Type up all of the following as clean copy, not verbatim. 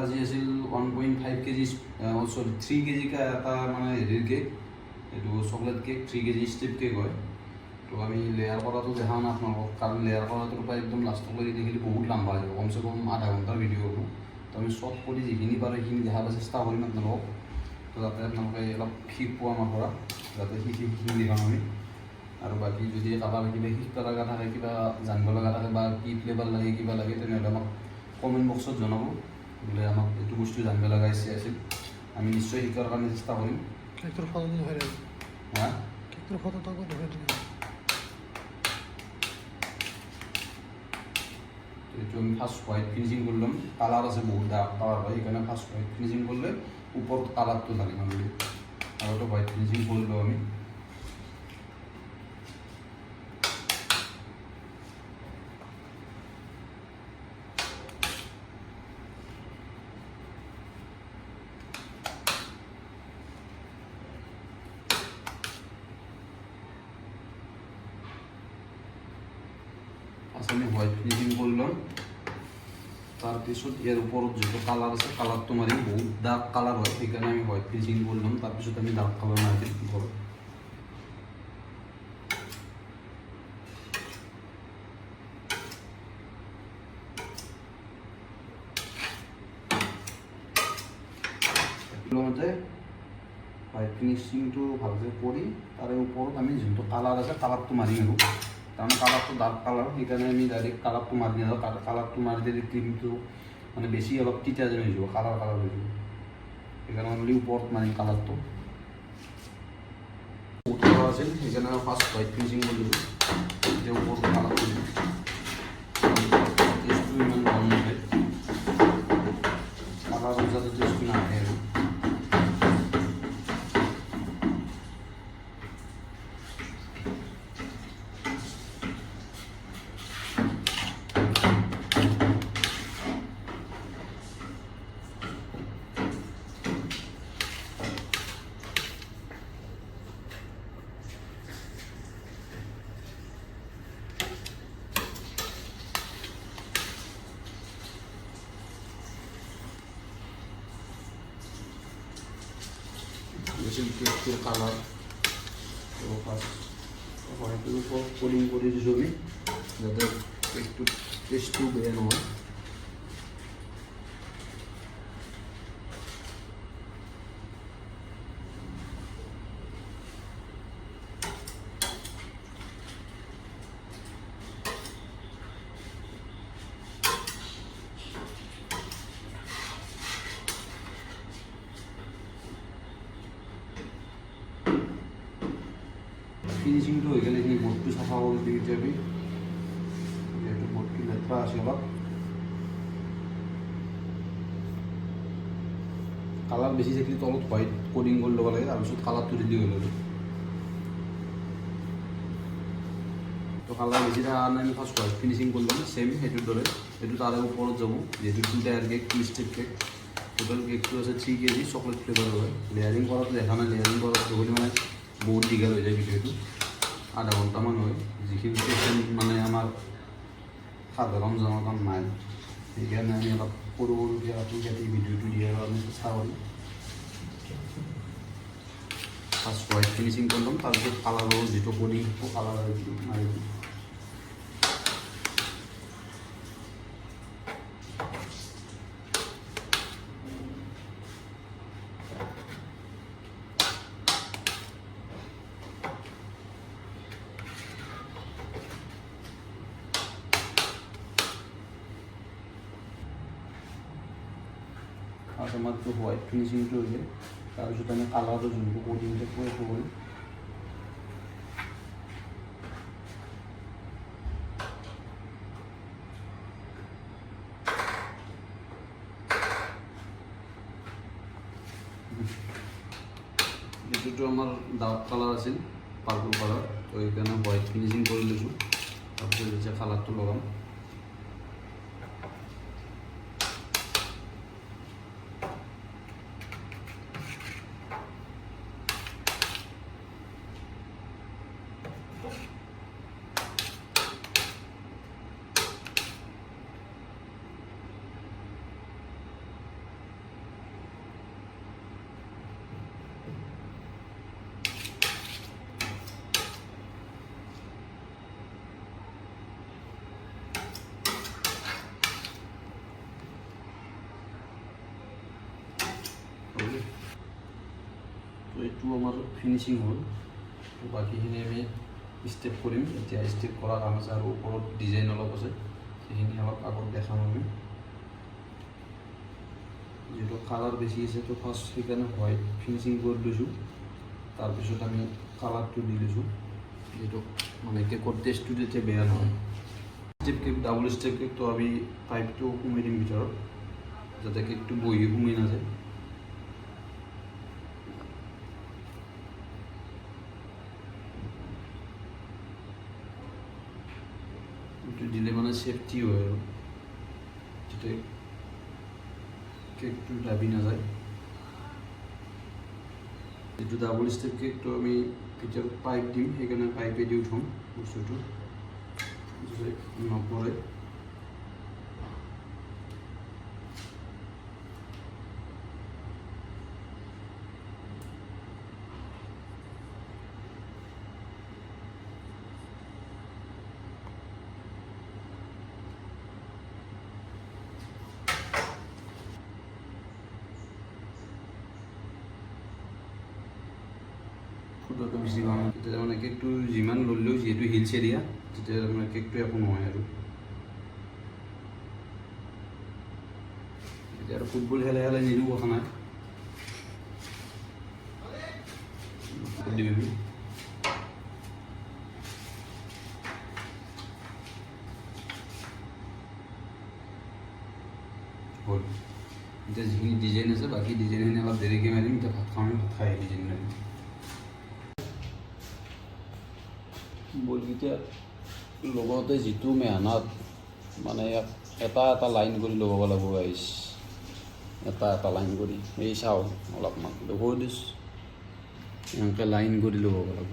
আজি আছিল 1.5 কেজি সৰি 3 কেজি এটা মানে হেৰিৰ কেক, এইটো chocolate cake 3 KG strip cake হয়। তো আমি লেয়াৰ কৰাটো দেখাওঁ না আপোনালোকক, কাৰণ লেয়াৰ কৰাটোৰ পৰা একদম লাষ্টলৈকে দেখিলে বহুত লম্বা হৈ যাব, কমচে কম আধা ঘণ্টাৰ ভিডিঅ' হ'ব। তো আমি শ্বৰ্ট কৰি যিখিনি পাৰোঁ সেইখিনি দেখাব চেষ্টা কৰিম আপোনালোকক, তো যাতে আপোনালোকে অলপ শিকিব আমাৰ পৰা, যাতে সেইখিনি দেখাম আমি। আৰু বাকী যদি কাৰোবাৰ কিবা শিকিব লগা থাকে, কিবা জানিব লগা থাকে বা কি ফ্লেভাৰ লাগে কিবা লাগে, তেনেহ'লে আমাক কমেণ্ট বক্সত জনাব, বোলে আমাক এইটো বস্তু জানিব লগা ইচ্ছা আছিল, আমি নিশ্চয় শিকাৰ কাৰণে চেষ্টা কৰিম। কেকটোৰ ফটো দেখুৱাই দিম। হা কেকটোৰ ফটোটো আকৌ দেখুৱাই দিম। এইটো আমি ফাৰ্ষ্ট হোৱাইট ফিনিচিং কৰি ল'ম, কালাৰ আছে বহুত ডাৰ্ক কালাৰ হয়, সেইকাৰণে ফাৰ্ষ্ট হোৱাইট ফিনিচিং কৰিলে ওপৰত কালাৰটো ঢালিম আমি, আগতে হোৱাইট ফিনিচিং কৰি লওঁ আমি। আমি হোৱাইট ফিনিচিং কৰি ল'ম, তাৰপিছত ইয়াৰ ওপৰত যিটো কালাৰ আছে কালাৰটো মাৰিম, বহুত ডাৰ্ক কালাৰ হয়, সেইকাৰণে আমি হোৱাইট ফিনিচিং কৰি ল'ম, তাৰপিছত আমি ডাৰ্ক কালাৰ মাৰি দিম ওপৰত। লগতে হোৱাইট ফিনিচিংটো ভালকৈ কৰি তাৰে ওপৰত আমি যোনটো কালাৰ আছে কালাৰটো মাৰিম আৰু, কাৰণ কালাৰটো ডাৰ্ক কালাৰ, সেইকাৰণে আমি ডাইৰেক্ট কালাৰটো মাৰি দিওঁ। কালাৰটো মাৰি দিলে ক্ৰীমটো মানে বেছি অলপ তিতা যেন হৈ যাব, কালাৰ হৈ যাব, সেইকাৰণে অনলি ওপৰত মাৰিম কালাৰটো। বহুত কালাৰ আছিল, সেইকাৰণে ফাৰ্ষ্ট হোৱাইট ফিনিচিং কৰি দিলোঁ, এতিয়া ওপৰত কালাৰটো দিম। টেষ্টটো ইমান ভাল নহয়, কালাৰৰ যাতে টেষ্টটো নাহে আৰু। কেকটোৰ কালাৰ হোৱাইটটোৰ ওপৰত কলিং কৰি দিছোঁ আমি, যাতে কেকটোৰ টেষ্টটো বেয়া নহয়। ফিনিচিংটো হৈ গ'লে সেই বৰ্ডটো চাফা কৰি দিওঁ এতিয়া আমি, যিহেতু বৰ্ডটো লেতেৰা আছে অলপ। কালাৰ বেছি থাকিলে তলত হোৱাইট কোডিং কৰি ল'ব লাগে, তাৰপিছত কালাৰটো ৰেডি হৈ ল'লোঁ। তো কালাৰ বেছি থকা কাৰণে আমি ফাৰ্ষ্ট হোৱাইট ফিনিচিং কৰি ল'ম, ছেম সেইটোৰ দৰে, সেইটো তাৰে ওপৰত যাব, যিহেতু 2 tyre cake 2 step cake. Total কেকটো আছে 3 কেজি, চকলেট ফ্লেভাৰৰ হয়। লেয়াৰিং কৰাটো দেখা নাই, লেয়াৰিং কৰাটো হ'লে মানে বহুত দীঘল হৈ যায় ভিডিঅ'টো, আধা ঘণ্টামান হয়, যিখিনি পেচেণ্ট মানে আমাৰ সাধাৰণ জনতাৰ নাই, সেইকাৰণে আমি অলপ সৰু সৰুকৈ কাটি কাটি ভিডিঅ'টো দিয়াৰ কাৰণে চেষ্টা কৰিম। ফাৰ্ষ্ট হোৱাইট ফিনিচিং কৰি ল'ম, তাৰপিছত কালাৰৰ যিটো কোডিং কালাৰ মাৰি দিম। ফাৰ্ষ্ট আমাৰটো হোৱাইট ফিনিচিংটো হৈছে, তাৰপিছত আমি কালাৰৰ যোনটো কোডিং সেইটো কৰিম। এইটোতো আমাৰ ডাৰ্ক কালাৰ আছিল, পাৰ্পল কালাৰ, তো সেইকাৰণে হোৱাইট ফিনিচিং কৰি লৈছোঁ, তাৰপিছত যেতিয়া কালাৰটো লগাম। এইটো আমাৰ ফিনিচিং হ'ল। তো বাকীখিনি আমি ষ্টেপ কৰিম। এতিয়া ষ্টেপ কৰা কাম আছে আৰু ওপৰত ডিজাইন অলপ আছে, সেইখিনি অলপ আগত দেখাম আমি। যিহেতু কালাৰ বেছি আছে তো ফাৰ্ষ্ট সেইকাৰণে হোৱাইট ফিনিচিং কৰি লৈছোঁ, তাৰপিছত আমি কালাৰটো দি লৈছোঁ, যিহেতু মানে কেকৰ টেষ্টটো তেতিয়া বেয়া নহয়। Step cake, double step cake তো আমি পাইপটো সোমাই দিম ভিতৰত, যাতে কেকটো বহি সোমাই নাযায়। এইটো দিলে মানে চেফটি হয় আৰু যাতে কেকটো দাবি নাযায়। যিটো ডাবল ষ্টেপ কেকটো আমি ভিতৰত পাইপ দিম, সেইকাৰণে পাইপেদি উঠাম বস্তুটো যাতে নপৰে। ফুটাটো বেছি ভাল, তেতিয়া মানে কেকটো যিমান ল'লেও যিহেতু হিলছ এৰিয়া, তেতিয়া মানে কেকটো একো নহয় আৰু। এতিয়া আৰু ফুটবল খেলাই খেলাই নিদিওঁ, কথা নাই। দিবি হ'ল। এতিয়া যিখিনি ডিজাইন আছে, বাকী ডিজাইনখিনি অলপ দেৰিকৈ মাৰিম। এতিয়া ভাত খাওঁ, ভাত খাই ডিজাইন মাৰিম। বলকেইটা লগতে যিটো মেহনত, মানে এটা এটা লাইন কৰি লগাব লাগিব গাইছ, এটা এটা লাইন কৰি। এই চাওঁ অলপমান দেখুৱাই দিছোঁ, এনেকৈ লাইন কৰি লগাব লাগিব।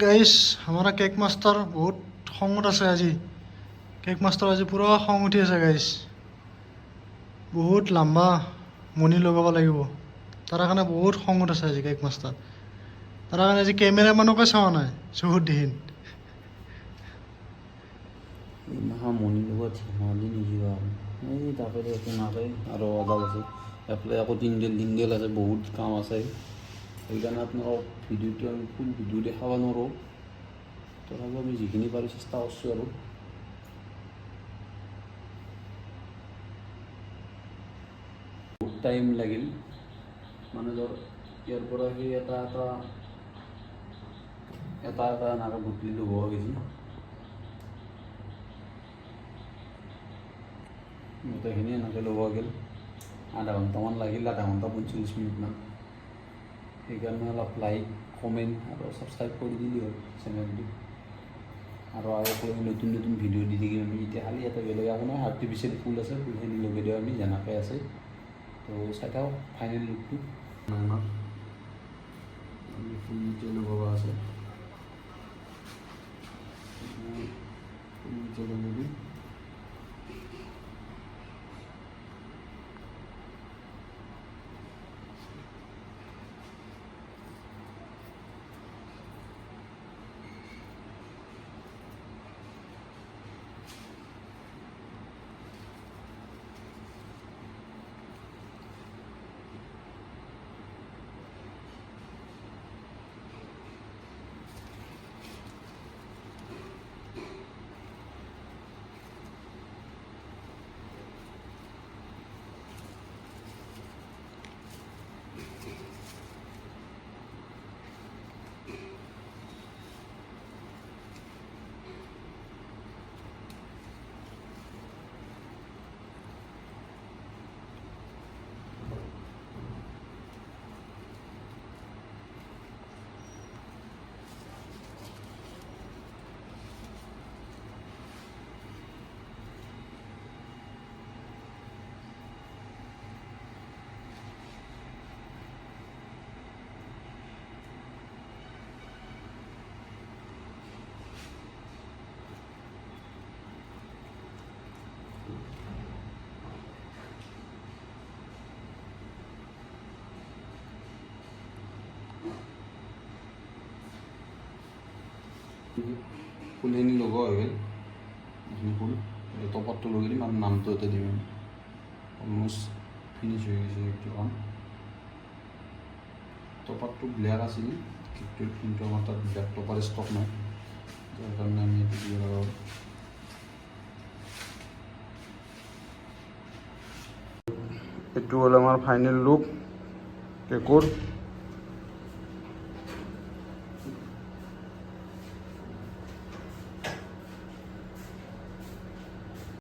গাইস हमारा केक मास्टर बहुत খঙত আছে আজি। কেক মাষ্টাৰ আজি পুৰা খং উঠি আছে গাইস। বহুত লম্বা মণি লগাব লাগিব, তাৰ কাৰণে বহুত খঙত আছে আজি কেক মাষ্টাৰ। তাৰ কাৰণে আজি কেমেৰামেনকে চোৱা নাই, চকুত দিহিন। মণি লগত ধেমালি নেকি বাৰু? এই তাকে একো নাপায় আৰু অৰ্ডাৰ আছে, এফালে আকৌ তিনিডেল আছে, বহুত কাম আছে। সেইকাৰণে আপোনালোকক ভিডিঅ'টো আমি ফুল ভিডিঅ' দেখাব নোৱাৰোঁ, তথাপিও আমি যিখিনি পাৰোঁ চেষ্টা কৰিছোঁ আৰু। বহুত টাইম লাগিল, মানে ধৰ ইয়াৰ পৰা সেই এটা এনেকৈ গুটলি লগোৱা গৈছে। গোটেইখিনি এনেকৈ লগোৱা গ'ল, আধা ঘণ্টামান লাগিল, আধা ঘণ্টা 45 মিনিটমান। সেইকাৰণে অলপ লাইক, কমেণ্ট আৰু ছাবস্ক্ৰাইব কৰি দিলে হ'ল চেনেলটো। আৰু নতুন নতুন ভিডিঅ' দি থাকিম আমি। এতিয়া খালি এটা বেলেগ একো নাই, আৰ্টিফিচিয়েল ফুল আছে, ফুলখিনি লগাই দিওঁ আমি যেনেকৈ আছে। তো চাই থাকক ফাইনেল লুকটো। ফুল লগাব আছে, ফুল লগাই দিম। ফুলখিনি লগোৱা হৈ গ'ল, এইখিনি ফুল টপতটো লগাই দিম আৰু নামটো এটা দিম। অলমোষ্ট ফিনিশ হৈ গৈছে কেকটো কাম টপাৰটো ব্লেয়াৰ আছিল কেকটোত কিন্তু আমাৰ তাত ব্লেক টপাৰ ষ্টক নাই যাৰ কাৰণে আমি এইটো দিব লগা হ'ল এইটো হ'ল আমাৰ ফাইনেল লুক কেকৰ